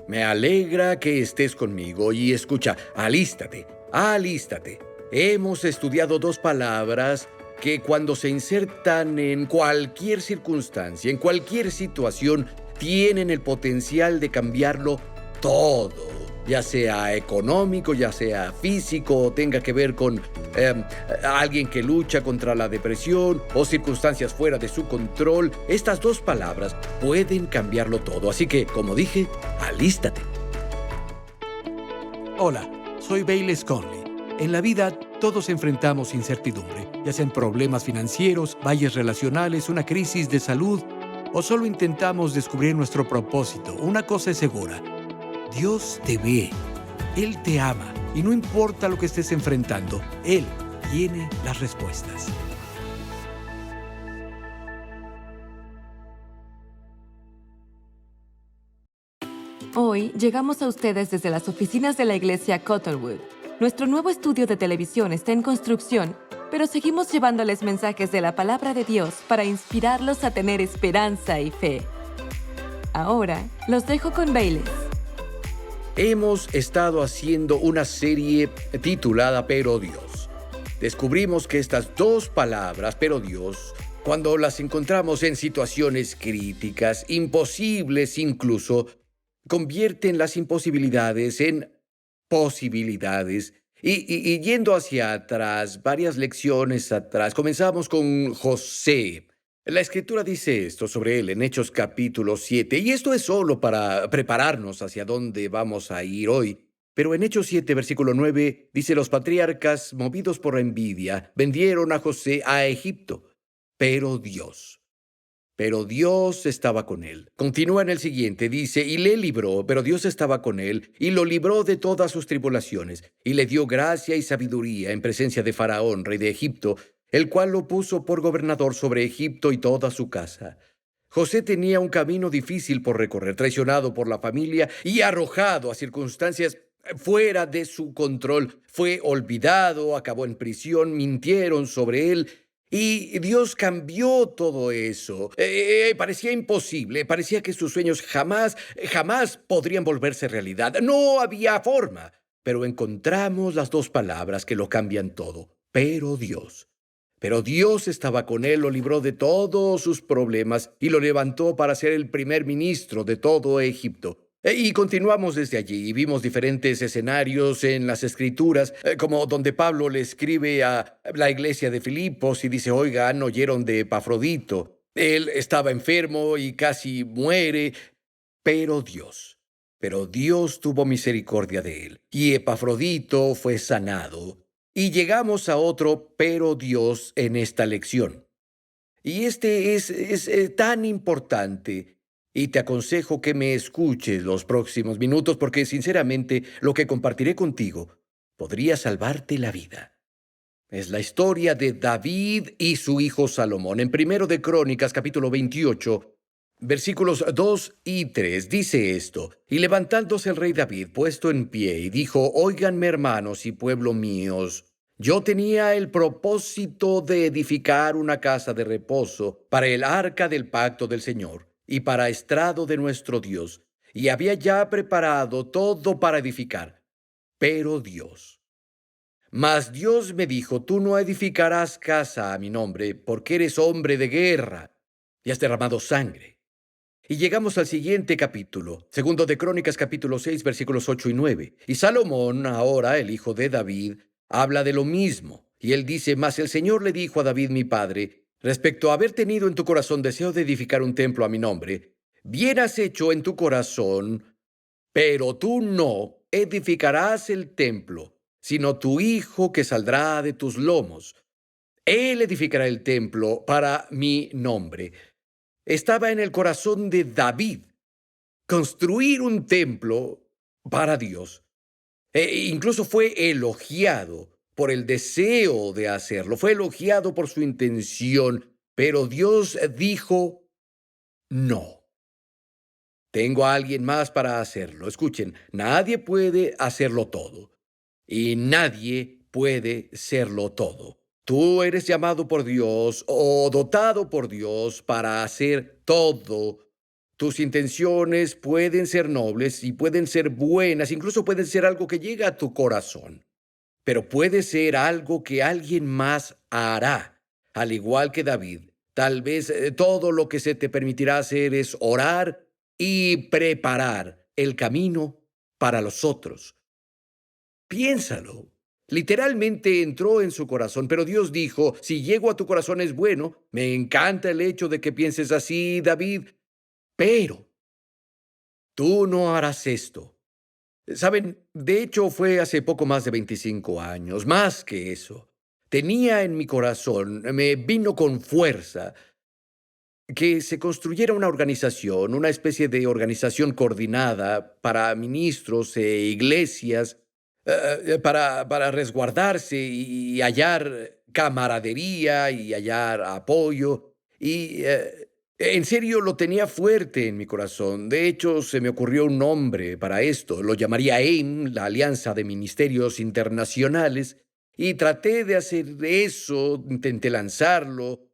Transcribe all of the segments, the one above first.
Me alegra que estés conmigo y escucha, alístate, alístate. Hemos estudiado dos palabras que cuando se insertan en cualquier circunstancia, en cualquier situación, tienen el potencial de cambiarlo todo, ya sea económico, ya sea físico, o tenga que ver con alguien que lucha contra la depresión o circunstancias fuera de su control. Estas dos palabras pueden cambiarlo todo. Así que, como dije, alístate. Hola, soy Bailey Conley. En la vida todos enfrentamos incertidumbre, ya sean problemas financieros, valles relacionales, una crisis de salud o solo intentamos descubrir nuestro propósito. Una cosa es segura, Dios te ve, Él te ama y no importa lo que estés enfrentando, Él tiene las respuestas. Hoy llegamos a ustedes desde las oficinas de la iglesia Cottonwood. Nuestro nuevo estudio de televisión está en construcción, pero seguimos llevándoles mensajes de la palabra de Dios para inspirarlos a tener esperanza y fe. Ahora, los dejo con Bailey. Hemos estado haciendo una serie titulada Pero Dios. Descubrimos que estas dos palabras, pero Dios, cuando las encontramos en situaciones críticas, imposibles incluso, convierten las imposibilidades en posibilidades. Y yendo hacia atrás, varias lecciones atrás, comenzamos con José. La Escritura dice esto sobre él en Hechos capítulo 7, y esto es solo para prepararnos hacia dónde vamos a ir hoy. Pero en Hechos 7, versículo 9, dice: los patriarcas, movidos por la envidia, vendieron a José a Egipto, pero Dios estaba con él. Continúa en el siguiente, dice: y le libró, pero Dios estaba con él, y lo libró de todas sus tribulaciones, y le dio gracia y sabiduría en presencia de Faraón, rey de Egipto, el cual lo puso por gobernador sobre Egipto y toda su casa. José tenía un camino difícil por recorrer, traicionado por la familia y arrojado a circunstancias fuera de su control. Fue olvidado, acabó en prisión, mintieron sobre él. Y Dios cambió todo eso. Parecía imposible, parecía que sus sueños jamás podrían volverse realidad. No había forma. Pero encontramos las dos palabras que lo cambian todo. Pero Dios. Pero Dios estaba con él, lo libró de todos sus problemas y lo levantó para ser el primer ministro de todo Egipto. Y continuamos desde allí y vimos diferentes escenarios en las Escrituras, como donde Pablo le escribe a la iglesia de Filipos y dice: oigan, ¿oyeron de Epafrodito? Él estaba enfermo y casi muere, pero Dios tuvo misericordia de él, y Epafrodito fue sanado. Y llegamos a otro pero Dios en esta lección. Y este es tan importante, y te aconsejo que me escuches los próximos minutos, porque sinceramente lo que compartiré contigo podría salvarte la vida. Es la historia de David y su hijo Salomón. En Primero de Crónicas, capítulo 28, versículos 2 y 3, dice esto: y levantándose el rey David, puesto en pie, y dijo: óiganme, hermanos y pueblo míos, yo tenía el propósito de edificar una casa de reposo para el arca del pacto del Señor y para estrado de nuestro Dios, y había ya preparado todo para edificar. Pero Dios me dijo: tú no edificarás casa a mi nombre, porque eres hombre de guerra y has derramado sangre. Y llegamos al siguiente capítulo, segundo de Crónicas, capítulo 6, versículos 8 y 9. Y Salomón, ahora el hijo de David, habla de lo mismo. Y él dice: mas el Señor le dijo a David mi padre, respecto a haber tenido en tu corazón deseo de edificar un templo a mi nombre: bien has hecho en tu corazón, pero tú no edificarás el templo, sino tu hijo que saldrá de tus lomos. Él edificará el templo para mi nombre. Estaba en el corazón de David construir un templo para Dios. Incluso fue elogiado por el deseo de hacerlo, fue elogiado por su intención, pero Dios dijo: no. Tengo a alguien más para hacerlo. Escuchen, nadie puede hacerlo todo y nadie puede serlo todo. Tú eres llamado por Dios o dotado por Dios para hacer todo Tus intenciones pueden ser nobles y pueden ser buenas, incluso pueden ser algo que llega a tu corazón, pero puede ser algo que alguien más hará, al igual que David. Tal vez todo lo que se te permitirá hacer es orar y preparar el camino para los otros. Piénsalo. Literalmente entró en su corazón, pero Dios dijo, si llego a tu corazón es bueno. Me encanta el hecho de que pienses así, David, pero tú no harás esto. Saben, de hecho fue hace poco más de 25 años, más que eso. Tenía en mi corazón, me vino con fuerza, que se construyera una organización, una especie de organización coordinada para ministros e iglesias, para resguardarse y hallar camaradería y hallar apoyo. Y en serio lo tenía fuerte en mi corazón. De hecho, se me ocurrió un nombre para esto. Lo llamaría AIM, la Alianza de Ministerios Internacionales. Y traté de hacer eso, intenté lanzarlo.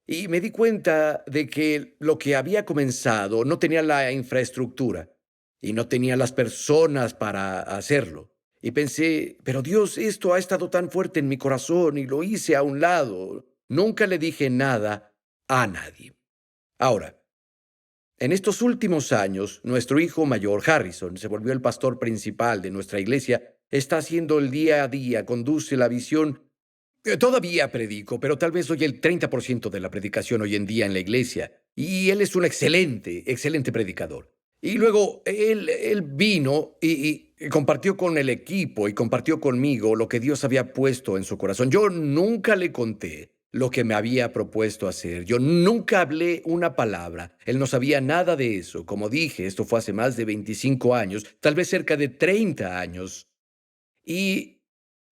Y me di cuenta de que lo que había comenzado no tenía la infraestructura y no tenía las personas para hacerlo. Y pensé, pero Dios, esto ha estado tan fuerte en mi corazón y lo hice a un lado. Nunca le dije nada a nadie. Ahora, en estos últimos años, nuestro hijo mayor, Harrison, se volvió el pastor principal de nuestra iglesia. Está haciendo el día a día, conduce la visión. Todavía predico, pero tal vez soy el 30% de la predicación hoy en día en la iglesia. Y él es un excelente, excelente predicador. Y luego él vino y compartió con el equipo y compartió conmigo lo que Dios había puesto en su corazón. Yo nunca le conté lo que me había propuesto hacer. Yo nunca hablé una palabra. Él no sabía nada de eso. Como dije, esto fue hace más de 25 años, tal vez cerca de 30 años. Y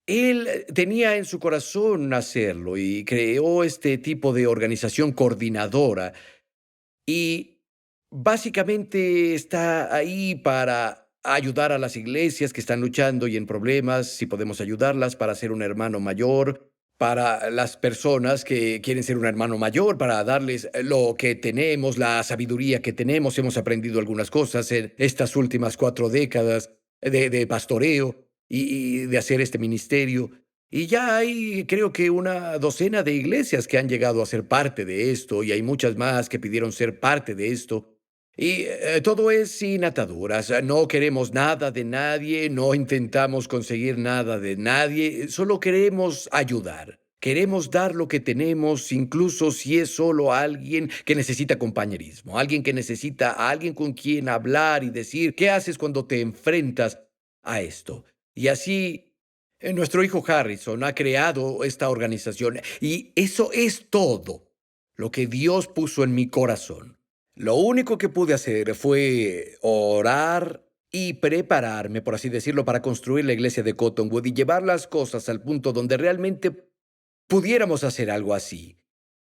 él tenía en su corazón hacerlo y creó este tipo de organización coordinadora y básicamente está ahí para ayudar a las iglesias que están luchando y en problemas, si podemos ayudarlas para ser un hermano mayor, para las personas que quieren ser un hermano mayor, para darles lo que tenemos, la sabiduría que tenemos. Hemos aprendido algunas cosas en estas últimas 4 décadas de pastoreo y de hacer este ministerio. Y ya hay, creo que una docena de iglesias que han llegado a ser parte de esto, y hay muchas más que pidieron ser parte de esto. Y todo es sin ataduras. No queremos nada de nadie, no intentamos conseguir nada de nadie, solo queremos ayudar. Queremos dar lo que tenemos, incluso si es solo alguien que necesita compañerismo, alguien que necesita a alguien con quien hablar y decir, ¿qué haces cuando te enfrentas a esto? Y así, nuestro hijo Harrison ha creado esta organización y eso es todo lo que Dios puso en mi corazón. Lo único que pude hacer fue orar y prepararme, por así decirlo, para construir la iglesia de Cottonwood y llevar las cosas al punto donde realmente pudiéramos hacer algo así.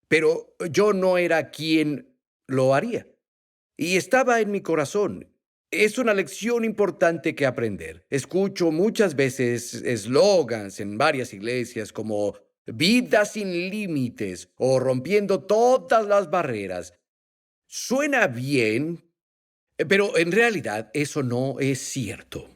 Pero yo no era quien lo haría. Y estaba en mi corazón. Es una lección importante que aprender. Escucho muchas veces eslogans en varias iglesias como vida sin límites o rompiendo todas las barreras. Suena bien, pero en realidad eso no es cierto.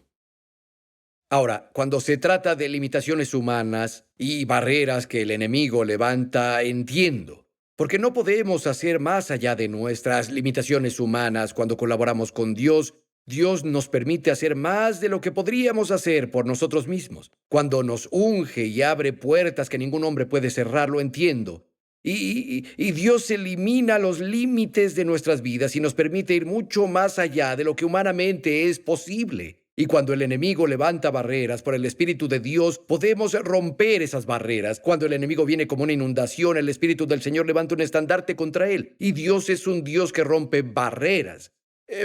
Ahora, cuando se trata de limitaciones humanas y barreras que el enemigo levanta, entiendo, porque no podemos hacer más allá de nuestras limitaciones humanas cuando colaboramos con Dios. Dios nos permite hacer más de lo que podríamos hacer por nosotros mismos. Cuando nos unge y abre puertas que ningún hombre puede cerrar, lo entiendo. Y Dios elimina los límites de nuestras vidas y nos permite ir mucho más allá de lo que humanamente es posible. Y cuando el enemigo levanta barreras por el Espíritu de Dios, podemos romper esas barreras. Cuando el enemigo viene como una inundación, el Espíritu del Señor levanta un estandarte contra él. Y Dios es un Dios que rompe barreras.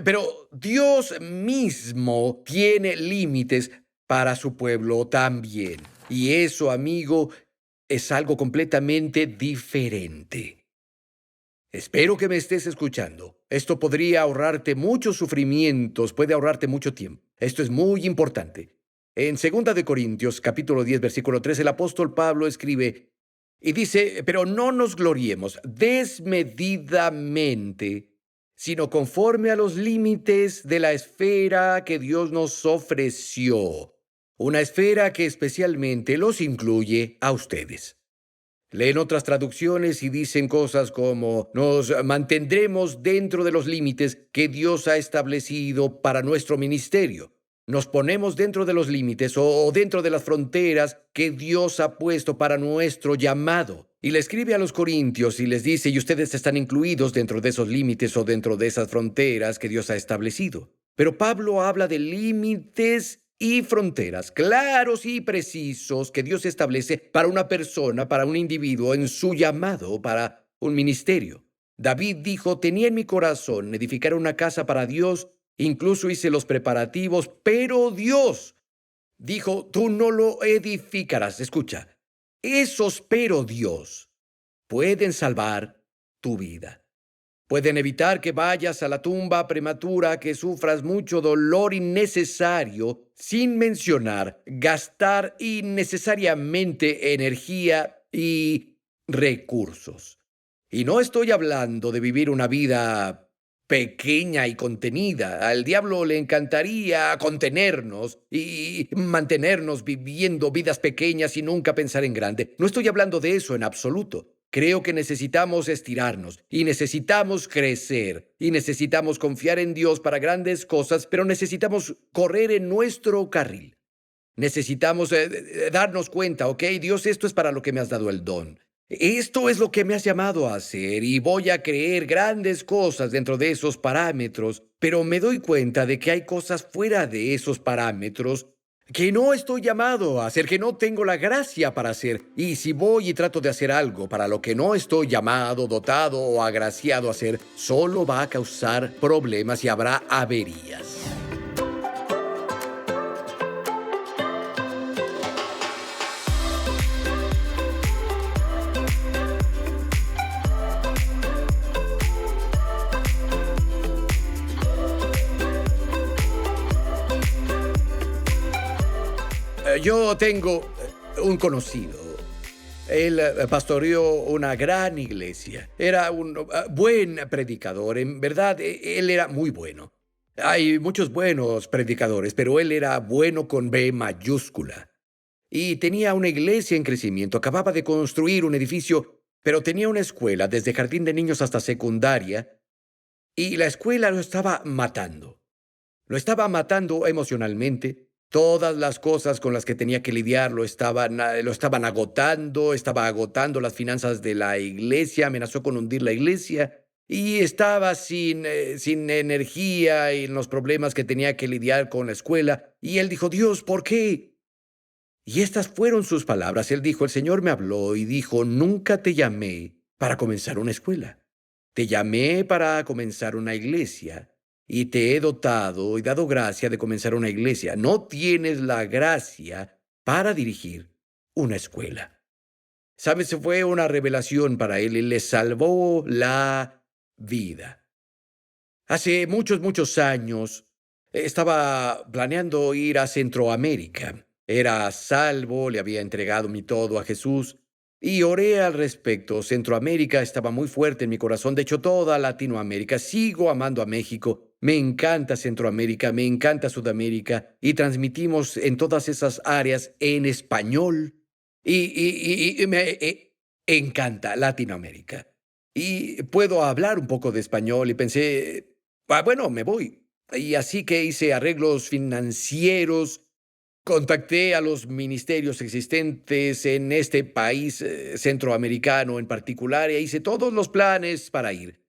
Pero Dios mismo tiene límites para su pueblo también. Y eso, amigo, es algo completamente diferente. Espero que me estés escuchando. Esto podría ahorrarte muchos sufrimientos, puede ahorrarte mucho tiempo. Esto es muy importante. En 2 Corintios, capítulo 10, versículo 3, el apóstol Pablo escribe y dice, pero no nos gloriemos desmedidamente sino conforme a los límites de la esfera que Dios nos ofreció, una esfera que especialmente los incluye a ustedes. Leen otras traducciones y dicen cosas como: nos mantendremos dentro de los límites que Dios ha establecido para nuestro ministerio. Nos ponemos dentro de los límites o dentro de las fronteras que Dios ha puesto para nuestro llamado. Y le escribe a los corintios y les dice: y ustedes están incluidos dentro de esos límites o dentro de esas fronteras que Dios ha establecido. Pero Pablo habla de límites y fronteras claros y precisos que Dios establece para una persona, para un individuo en su llamado, para un ministerio. David dijo: tenía en mi corazón edificar una casa para Dios, incluso hice los preparativos, pero Dios dijo: tú no lo edificarás. Escucha, esos pero Dios pueden salvar tu vida. Pueden evitar que vayas a la tumba prematura, que sufras mucho dolor innecesario, sin mencionar gastar innecesariamente energía y recursos. Y no estoy hablando de vivir una vida pequeña y contenida. Al diablo le encantaría contenernos y mantenernos viviendo vidas pequeñas y nunca pensar en grande. No estoy hablando de eso en absoluto. Creo que necesitamos estirarnos y necesitamos crecer y necesitamos confiar en Dios para grandes cosas, pero necesitamos correr en nuestro carril. Necesitamos darnos cuenta: ok, Dios, esto es para lo que me has dado el don. Esto es lo que me has llamado a hacer y voy a creer grandes cosas dentro de esos parámetros, pero me doy cuenta de que hay cosas fuera de esos parámetros que no estoy llamado a hacer, que no tengo la gracia para hacer. Y si voy y trato de hacer algo para lo que no estoy llamado, dotado o agraciado a hacer, solo va a causar problemas y habrá averías. Yo tengo un conocido. Él pastoreó una gran iglesia. Era un buen predicador. En verdad, él era muy bueno. Hay muchos buenos predicadores, pero él era bueno con B mayúscula. Y tenía una iglesia en crecimiento. Acababa de construir un edificio, pero tenía una escuela desde jardín de niños hasta secundaria. Y la escuela lo estaba matando. Lo estaba matando emocionalmente. Todas las cosas con las que tenía que lidiar lo estaban agotando, estaba agotando las finanzas de la iglesia, amenazó con hundir la iglesia y estaba sin energía en los problemas que tenía que lidiar con la escuela. Y él dijo: Dios, ¿por qué? Y estas fueron sus palabras. Él dijo: el Señor me habló y dijo: nunca te llamé para comenzar una escuela. Te llamé para comenzar una iglesia. Y te he dotado y dado gracia de comenzar una iglesia. No tienes la gracia para dirigir una escuela. ¿Sabes? Fue una revelación para él y le salvó la vida. Hace muchos años estaba planeando ir a Centroamérica. Era salvo, le había entregado mi todo a Jesús y oré al respecto. Centroamérica estaba muy fuerte en mi corazón. De hecho, toda Latinoamérica. Sigo amando a México. Me encanta Centroamérica, me encanta Sudamérica y transmitimos en todas esas áreas en español y me encanta Latinoamérica. Y puedo hablar un poco de español y pensé: bueno, me voy. Y así que hice arreglos financieros, contacté a los ministerios existentes en este país centroamericano en particular e hice todos los planes para ir.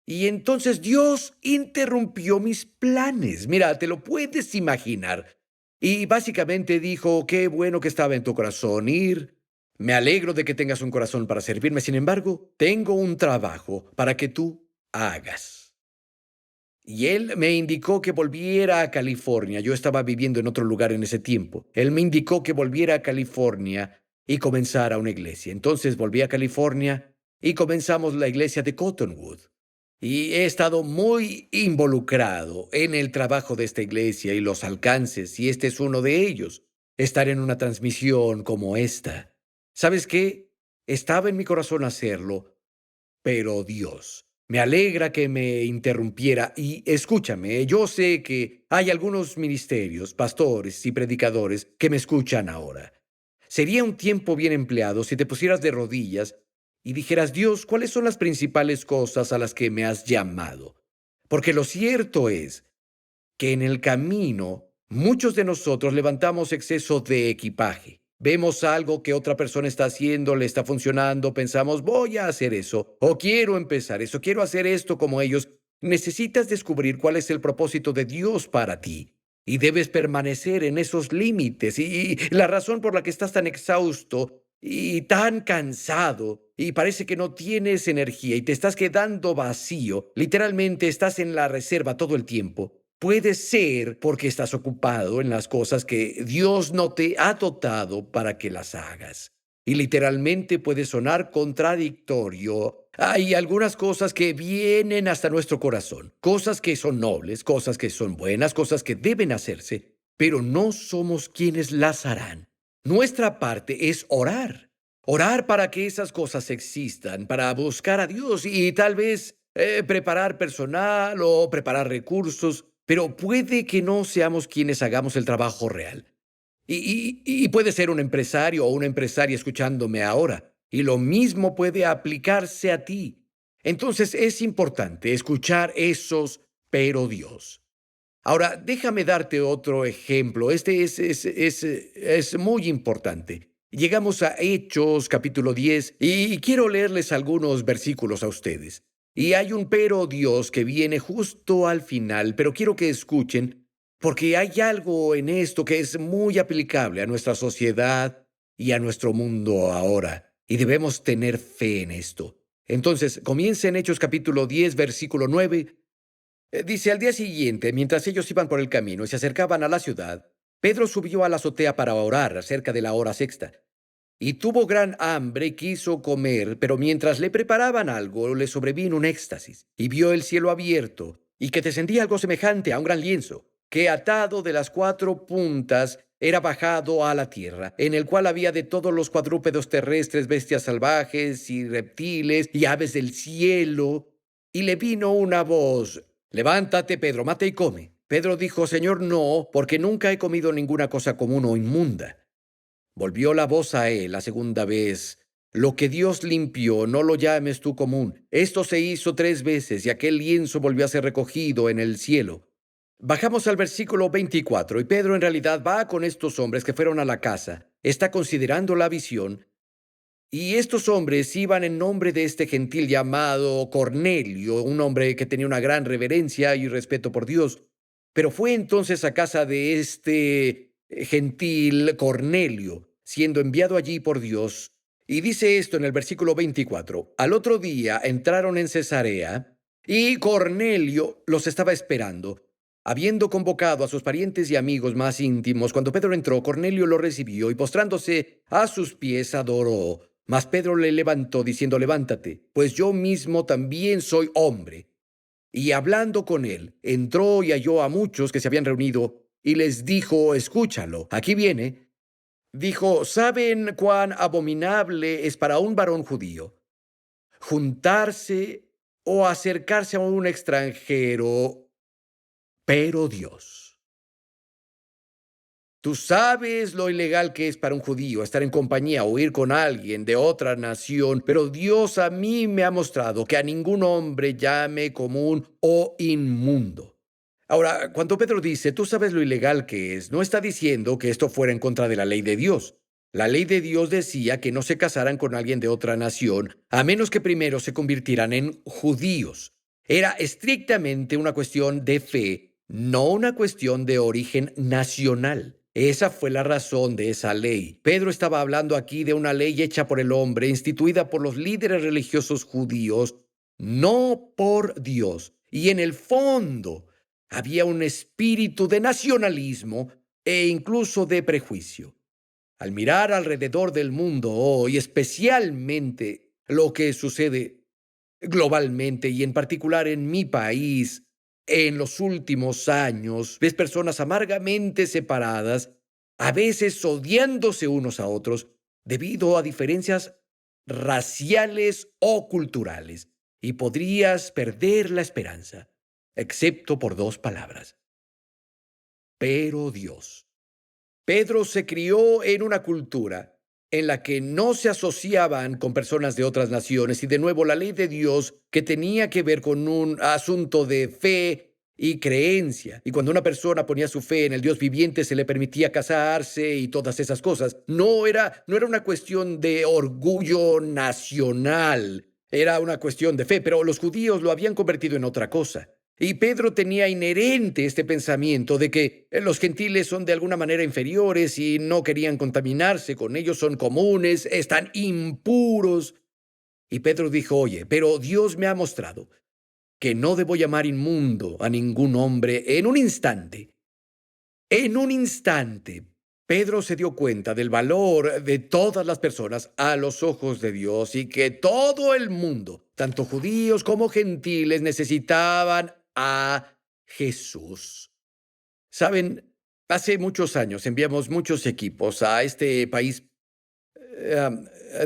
Y entonces Dios interrumpió mis planes. Mira, te lo puedes imaginar. Y básicamente dijo: qué bueno que estaba en tu corazón ir. Me alegro de que tengas un corazón para servirme. Sin embargo, tengo un trabajo para que tú hagas. Y él me indicó que volviera a California. Yo estaba viviendo en otro lugar en ese tiempo. Él me indicó que volviera a California y comenzara una iglesia. Entonces volví a California y comenzamos la iglesia de Cottonwood. Y he estado muy involucrado en el trabajo de esta iglesia y los alcances, y este es uno de ellos, estar en una transmisión como esta. ¿Sabes qué? Estaba en mi corazón hacerlo, pero Dios Me alegra que me interrumpiera y escúchame, yo sé que hay algunos ministerios, pastores y predicadores que me escuchan ahora. Sería un tiempo bien empleado si te pusieras de rodillas y dijeras, Dios, ¿cuáles son las principales cosas a las que me has llamado? Porque lo cierto es que en el camino muchos de nosotros levantamos exceso de equipaje. Vemos algo que otra persona está haciendo, le está funcionando, pensamos, voy a hacer eso, o quiero empezar eso, quiero hacer esto como ellos. Necesitas descubrir cuál es el propósito de Dios para ti. Y debes permanecer en esos límites. Y la razón por la que estás tan exhausto y tan cansado y parece que no tienes energía y te estás quedando vacío, literalmente estás en la reserva todo el tiempo. Puede ser porque estás ocupado en las cosas que Dios no te ha dotado para que las hagas. Y literalmente puede sonar contradictorio. Hay algunas cosas que vienen hasta nuestro corazón, cosas que son nobles, cosas que son buenas, cosas que deben hacerse, pero no somos quienes las harán. Nuestra parte es orar. Orar para que esas cosas existan, para buscar a Dios y tal vez preparar personal o preparar recursos, pero puede que no seamos quienes hagamos el trabajo real. Y puede ser un empresario o una empresaria escuchándome ahora, y lo mismo puede aplicarse a ti. Entonces es importante escuchar esos pero Dios. Ahora, déjame darte otro ejemplo. Este es muy importante. Llegamos a Hechos capítulo 10 y quiero leerles algunos versículos a ustedes. Y hay un pero Dios que viene justo al final, pero quiero que escuchen porque hay algo en esto que es muy aplicable a nuestra sociedad y a nuestro mundo ahora. Y debemos tener fe en esto. Entonces, comienza en Hechos capítulo 10, versículo 9. Dice, al día siguiente, mientras ellos iban por el camino y se acercaban a la ciudad, Pedro subió a la azotea para orar cerca de la hora sexta. Y tuvo gran hambre y quiso comer, pero mientras le preparaban algo, le sobrevino un éxtasis, y vio el cielo abierto, y que descendía algo semejante a un gran lienzo, que atado de las cuatro puntas era bajado a la tierra, en el cual había de todos los cuadrúpedos terrestres, bestias salvajes y reptiles y aves del cielo. Y le vino una voz: levántate, Pedro, mata y come. Pedro dijo, Señor, no, porque nunca he comido ninguna cosa común o inmunda. Volvió la voz a él la segunda vez. Lo que Dios limpió, no lo llames tú común. Esto se hizo 3 veces y aquel lienzo volvió a ser recogido en el cielo. Bajamos al versículo 24 y Pedro en realidad va con estos hombres que fueron a la casa. Está considerando la visión. Y estos hombres iban en nombre de este gentil llamado Cornelio, un hombre que tenía una gran reverencia y respeto por Dios. Pero fue entonces a casa de este gentil Cornelio, siendo enviado allí por Dios. Y dice esto en el versículo 24. Al otro día entraron en Cesarea y Cornelio los estaba esperando, habiendo convocado a sus parientes y amigos más íntimos. Cuando Pedro entró, Cornelio lo recibió y postrándose a sus pies adoró. Mas Pedro le levantó diciendo, levántate, pues yo mismo también soy hombre. Y hablando con él, entró y halló a muchos que se habían reunido y les dijo, escúchalo, aquí viene. Dijo, ¿saben cuán abominable es para un varón judío juntarse o acercarse a un extranjero, pero Dios? Tú sabes lo ilegal que es para un judío estar en compañía o ir con alguien de otra nación, pero Dios a mí me ha mostrado que a ningún hombre llame común o inmundo. Ahora, cuando Pedro dice, tú sabes lo ilegal que es, no está diciendo que esto fuera en contra de la ley de Dios. La ley de Dios decía que no se casaran con alguien de otra nación, a menos que primero se convirtieran en judíos. Era estrictamente una cuestión de fe, no una cuestión de origen nacional. Esa fue la razón de esa ley. Pedro estaba hablando aquí de una ley hecha por el hombre, instituida por los líderes religiosos judíos, no por Dios. Y en el fondo había un espíritu de nacionalismo e incluso de prejuicio. Al mirar alrededor del mundo hoy, especialmente lo que sucede globalmente y en particular en mi país, en los últimos años, ves personas amargamente separadas, a veces odiándose unos a otros debido a diferencias raciales o culturales. y podrías perder la esperanza, excepto por dos palabras. Pero Dios. Pedro se crió en una cultura en la que no se asociaban con personas de otras naciones y de nuevo la ley de Dios que tenía que ver con un asunto de fe y creencia. Y cuando una persona ponía su fe en el Dios viviente se le permitía casarse y todas esas cosas. No era una cuestión de orgullo nacional, era una cuestión de fe, pero los judíos lo habían convertido en otra cosa. Y Pedro tenía inherente este pensamiento de que los gentiles son de alguna manera inferiores y no querían contaminarse con ellos, son comunes, están impuros. Y Pedro dijo, oye, pero Dios me ha mostrado que no debo llamar inmundo a ningún hombre en un instante. En un instante, Pedro se dio cuenta del valor de todas las personas a los ojos de Dios y que todo el mundo, tanto judíos como gentiles, necesitaban a Jesús. Saben, hace muchos años enviamos muchos equipos a este país eh,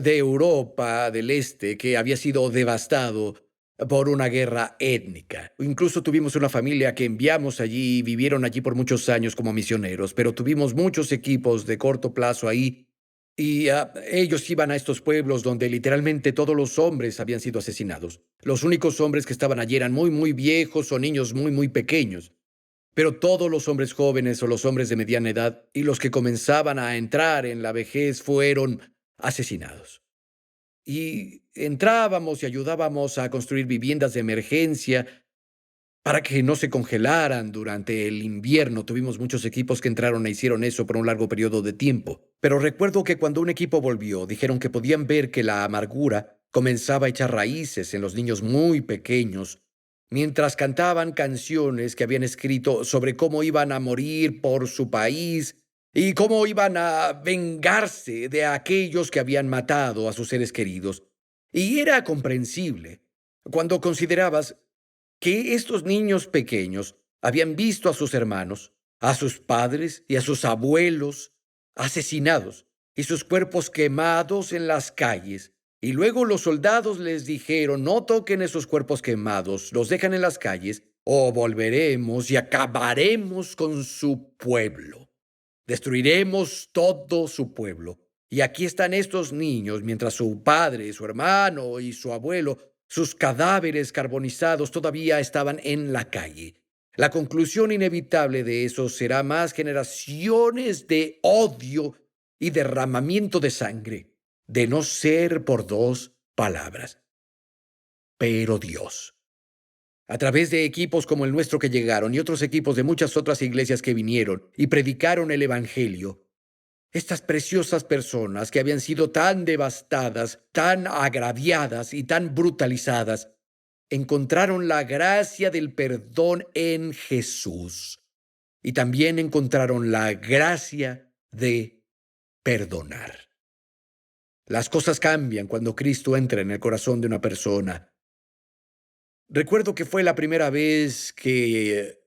de Europa del Este que había sido devastado por una guerra étnica. Incluso tuvimos una familia que enviamos allí y vivieron allí por muchos años como misioneros, pero tuvimos muchos equipos de corto plazo ahí y ellos iban a estos pueblos donde literalmente todos los hombres habían sido asesinados. Los únicos hombres que estaban allí eran muy, muy viejos o niños muy, muy pequeños. Pero todos los hombres jóvenes o los hombres de mediana edad y los que comenzaban a entrar en la vejez fueron asesinados. Y entrábamos y ayudábamos a construir viviendas de emergencia para que no se congelaran durante el invierno. Tuvimos muchos equipos que entraron e hicieron eso por un largo periodo de tiempo. Pero recuerdo que cuando un equipo volvió, dijeron que podían ver que la amargura comenzaba a echar raíces en los niños muy pequeños, mientras cantaban canciones que habían escrito sobre cómo iban a morir por su país y cómo iban a vengarse de aquellos que habían matado a sus seres queridos. Y era comprensible cuando considerabas que estos niños pequeños habían visto a sus hermanos, a sus padres y a sus abuelos asesinados y sus cuerpos quemados en las calles. Y luego los soldados les dijeron, no toquen esos cuerpos quemados, los dejan en las calles o volveremos y acabaremos con su pueblo. Destruiremos todo su pueblo. Y aquí están estos niños, mientras su padre, su hermano y su abuelo, sus cadáveres carbonizados todavía estaban en la calle. La conclusión inevitable de eso será más generaciones de odio y derramamiento de sangre, de no ser por dos palabras. Pero Dios, a través de equipos como el nuestro que llegaron y otros equipos de muchas otras iglesias que vinieron y predicaron el Evangelio, estas preciosas personas que habían sido tan devastadas, tan agraviadas y tan brutalizadas, encontraron la gracia del perdón en Jesús y también encontraron la gracia de perdonar. Las cosas cambian cuando Cristo entra en el corazón de una persona. Recuerdo que fue la primera vez que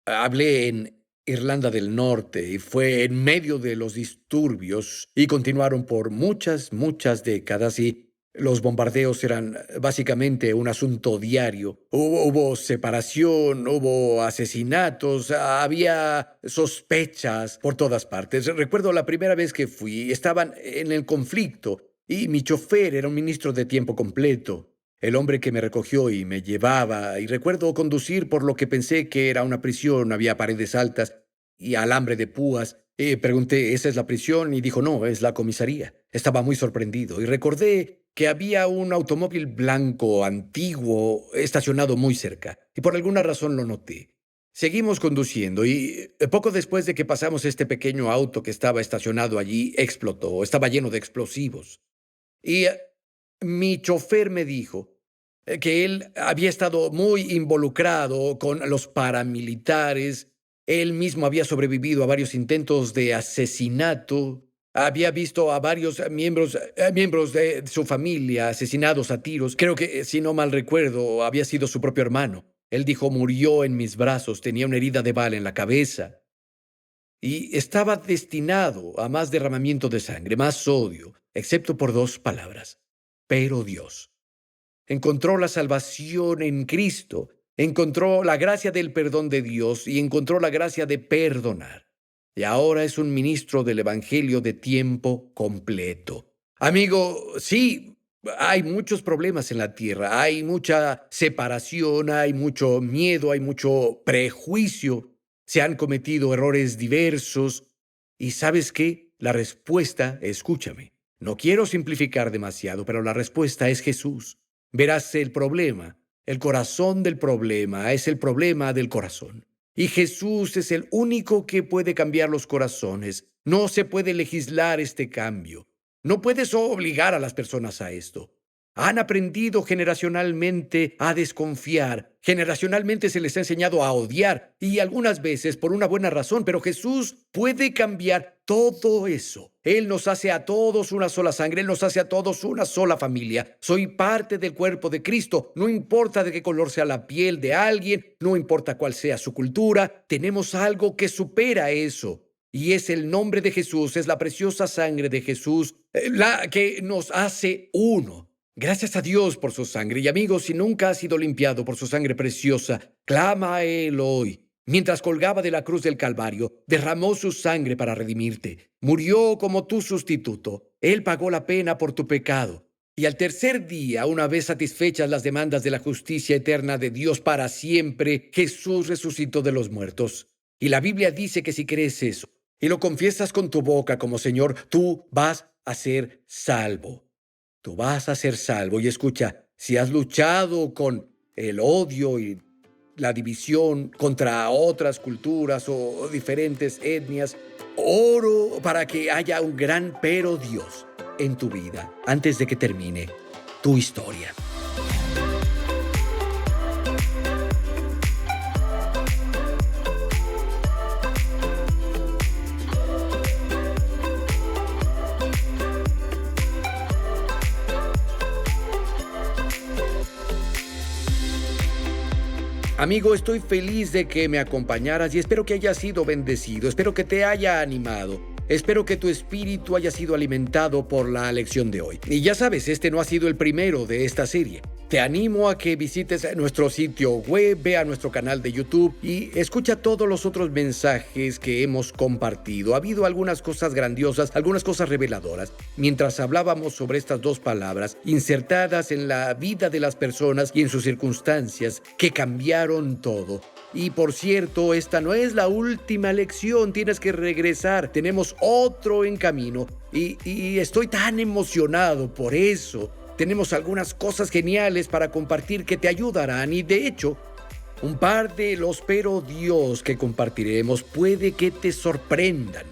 hablé en Irlanda del Norte y fue en medio de los disturbios y continuaron por muchas, muchas décadas y los bombardeos eran básicamente un asunto diario. Hubo separación, hubo asesinatos, había sospechas por todas partes. Recuerdo la primera vez que fui, estaban en el conflicto y mi chofer era un ministro de tiempo completo. El hombre que me recogió y me llevaba, y recuerdo conducir por lo que pensé que era una prisión, había paredes altas y alambre de púas. Pregunté, ¿esa es la prisión? Y dijo, no, es la comisaría. Estaba muy sorprendido y recordé que había un automóvil blanco antiguo estacionado muy cerca, y por alguna razón lo noté. Seguimos conduciendo y poco después de que pasamos este pequeño auto que estaba estacionado allí, explotó, estaba lleno de explosivos. Y mi chofer me dijo que él había estado muy involucrado con los paramilitares. Él mismo había sobrevivido a varios intentos de asesinato. Había visto a varios miembros de su familia asesinados a tiros. Creo que, si no mal recuerdo, había sido su propio hermano. Él dijo, murió en mis brazos, tenía una herida de bala en la cabeza. Y estaba destinado a más derramamiento de sangre, más odio, excepto por dos palabras. Pero Dios. encontró la salvación en Cristo, encontró la gracia del perdón de Dios y encontró la gracia de perdonar. Y ahora es un ministro del Evangelio de tiempo completo. Amigo, sí, hay muchos problemas en la tierra, hay mucha separación, hay mucho miedo, hay mucho prejuicio, se han cometido errores diversos. ¿Y sabes qué? La respuesta, escúchame, no quiero simplificar demasiado, pero la respuesta es Jesús. Verás el corazón del problema es el problema del corazón. Y Jesús es el único que puede cambiar los corazones. No se puede legislar este cambio. No puedes obligar a las personas a esto. Han aprendido generacionalmente a desconfiar. Generacionalmente se les ha enseñado a odiar y algunas veces por una buena razón, pero Jesús puede cambiar todo eso. Él nos hace a todos una sola sangre, Él nos hace a todos una sola familia. Soy parte del cuerpo de Cristo. No importa de qué color sea la piel de alguien, no importa cuál sea su cultura, tenemos algo que supera eso. Y es el nombre de Jesús, es la preciosa sangre de Jesús, la que nos hace uno. Gracias a Dios por su sangre. Y amigos, si nunca has sido limpiado por su sangre preciosa, clama a Él hoy. Mientras colgaba de la cruz del Calvario, derramó su sangre para redimirte. Murió como tu sustituto. Él pagó la pena por tu pecado. Y al tercer día, una vez satisfechas las demandas de la justicia eterna de Dios para siempre, Jesús resucitó de los muertos. Y la Biblia dice que si crees eso y lo confiesas con tu boca como Señor, tú vas a ser salvo. Tú vas a ser salvo. Y escucha, si has luchado con el odio y la división contra otras culturas o diferentes etnias, oro para que haya un gran pero Dios en tu vida antes de que termine tu historia. Amigo, estoy feliz de que me acompañaras y espero que hayas sido bendecido, espero que te haya animado, espero que tu espíritu haya sido alimentado por la lección de hoy. Y ya sabes, este no ha sido el primero de esta serie. Te animo a que visites nuestro sitio web, ve a nuestro canal de YouTube y escucha todos los otros mensajes que hemos compartido. Ha habido algunas cosas grandiosas, algunas cosas reveladoras, mientras hablábamos sobre estas dos palabras insertadas en la vida de las personas y en sus circunstancias que cambiaron todo. Y por cierto, esta no es la última lección, tienes que regresar, tenemos otro en camino y estoy tan emocionado por eso. Tenemos algunas cosas geniales para compartir que te ayudarán y de hecho, un par de los pero Dios que compartiremos puede que te sorprendan.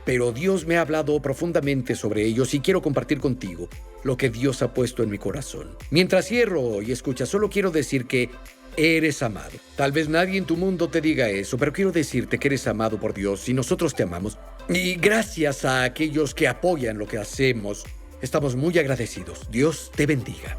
Pero Dios me ha hablado profundamente sobre ellos y quiero compartir contigo lo que Dios ha puesto en mi corazón. Mientras cierro y escucha, solo quiero decir que eres amado. Tal vez nadie en tu mundo te diga eso, pero quiero decirte que eres amado por Dios y nosotros te amamos. Y gracias a aquellos que apoyan lo que hacemos, estamos muy agradecidos. Dios te bendiga.